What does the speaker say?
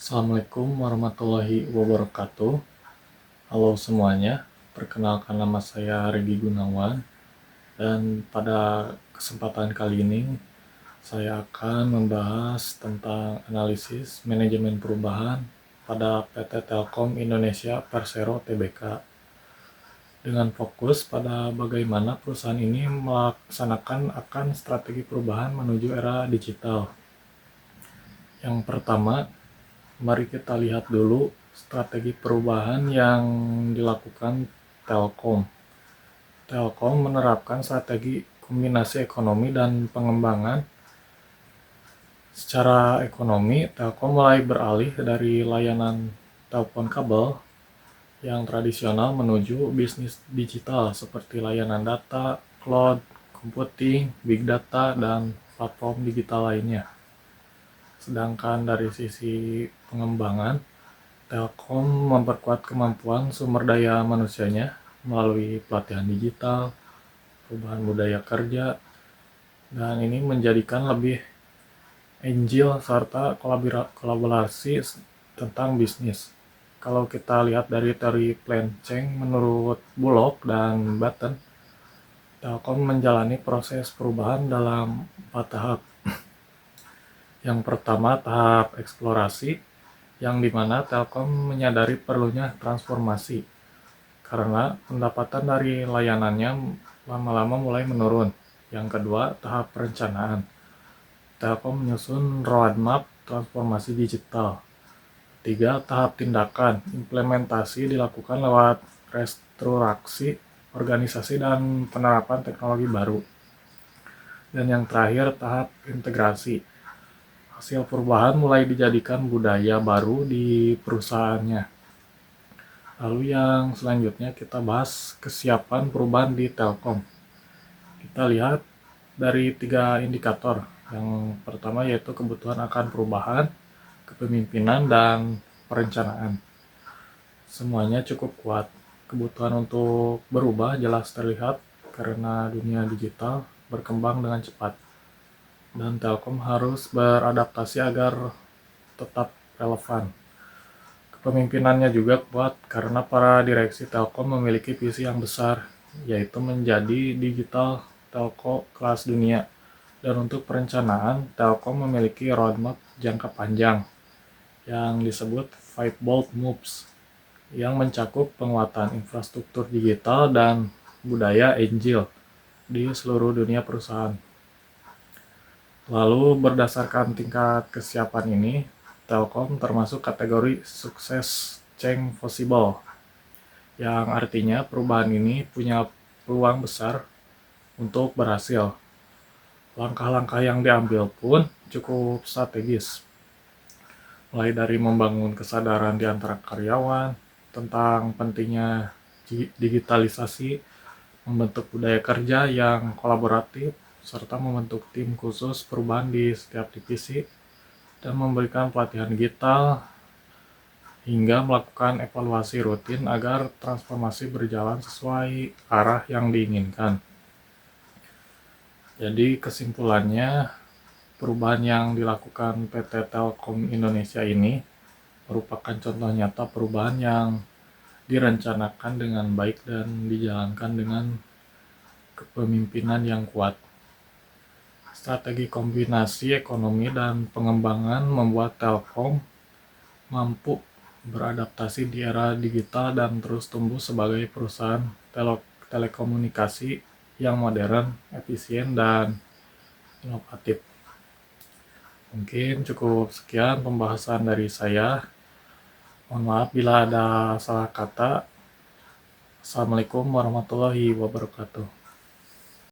Assalamualaikum warahmatullahi wabarakatuh. Halo semuanya, perkenalkan nama saya Regi Gunawan, dan pada kesempatan kali ini saya akan membahas tentang analisis manajemen perubahan pada PT Telkom Indonesia Persero Tbk, dengan fokus pada bagaimana perusahaan ini melaksanakan akan strategi perubahan menuju era digital. Yang pertama, mari kita lihat dulu strategi perubahan yang dilakukan Telkom. Telkom menerapkan strategi kombinasi ekonomi dan pengembangan. Secara ekonomi, Telkom mulai beralih dari layanan telepon kabel yang tradisional menuju bisnis digital seperti layanan data, cloud, computing, big data, dan platform digital lainnya. Sedangkan dari sisi pengembangan, Telkom memperkuat kemampuan sumber daya manusianya melalui pelatihan digital, perubahan budaya kerja, dan ini menjadikan lebih agile serta kolaborasi tentang bisnis. Kalau kita lihat dari teori Plancheng menurut Bullock dan Batten, Telkom menjalani proses perubahan dalam 4 tahap. Yang pertama, tahap eksplorasi, yang dimana Telkom menyadari perlunya transformasi karena pendapatan dari layanannya lama-lama mulai menurun. Yang kedua, tahap perencanaan. Telkom menyusun roadmap transformasi digital. Tiga, tahap tindakan. Implementasi dilakukan lewat restrukturasi organisasi dan penerapan teknologi baru. Dan yang terakhir, tahap integrasi. Hasil perubahan mulai dijadikan budaya baru di perusahaannya. Lalu yang selanjutnya kita bahas kesiapan perubahan di Telkom. Kita lihat dari 3 indikator. Yang pertama yaitu kebutuhan akan perubahan, kepemimpinan, dan perencanaan. Semuanya cukup kuat. Kebutuhan untuk berubah jelas terlihat karena dunia digital berkembang dengan cepat. Dan Telkom harus beradaptasi agar tetap relevan. Kepemimpinannya juga kuat karena para direksi Telkom memiliki visi yang besar, yaitu menjadi digital telco kelas dunia. Dan untuk perencanaan, Telkom memiliki roadmap jangka panjang yang disebut 5 Bold Moves, yang mencakup penguatan infrastruktur digital dan budaya agile di seluruh dunia perusahaan. Lalu berdasarkan tingkat kesiapan ini, Telkom termasuk kategori sukses change possible, yang artinya perubahan ini punya peluang besar untuk berhasil. Langkah-langkah yang diambil pun cukup strategis, mulai dari membangun kesadaran di antara karyawan tentang pentingnya digitalisasi, membentuk budaya kerja yang kolaboratif, serta membentuk tim khusus perubahan di setiap divisi, dan memberikan pelatihan digital, hingga melakukan evaluasi rutin agar transformasi berjalan sesuai arah yang diinginkan. Jadi kesimpulannya, perubahan yang dilakukan PT Telkom Indonesia ini merupakan contoh nyata perubahan yang direncanakan dengan baik dan dijalankan dengan kepemimpinan yang kuat. Strategi kombinasi ekonomi dan pengembangan membuat Telkom mampu beradaptasi di era digital dan terus tumbuh sebagai perusahaan telekomunikasi yang modern, efisien, dan inovatif. Mungkin cukup sekian pembahasan dari saya. Mohon maaf bila ada salah kata. Assalamualaikum warahmatullahi wabarakatuh.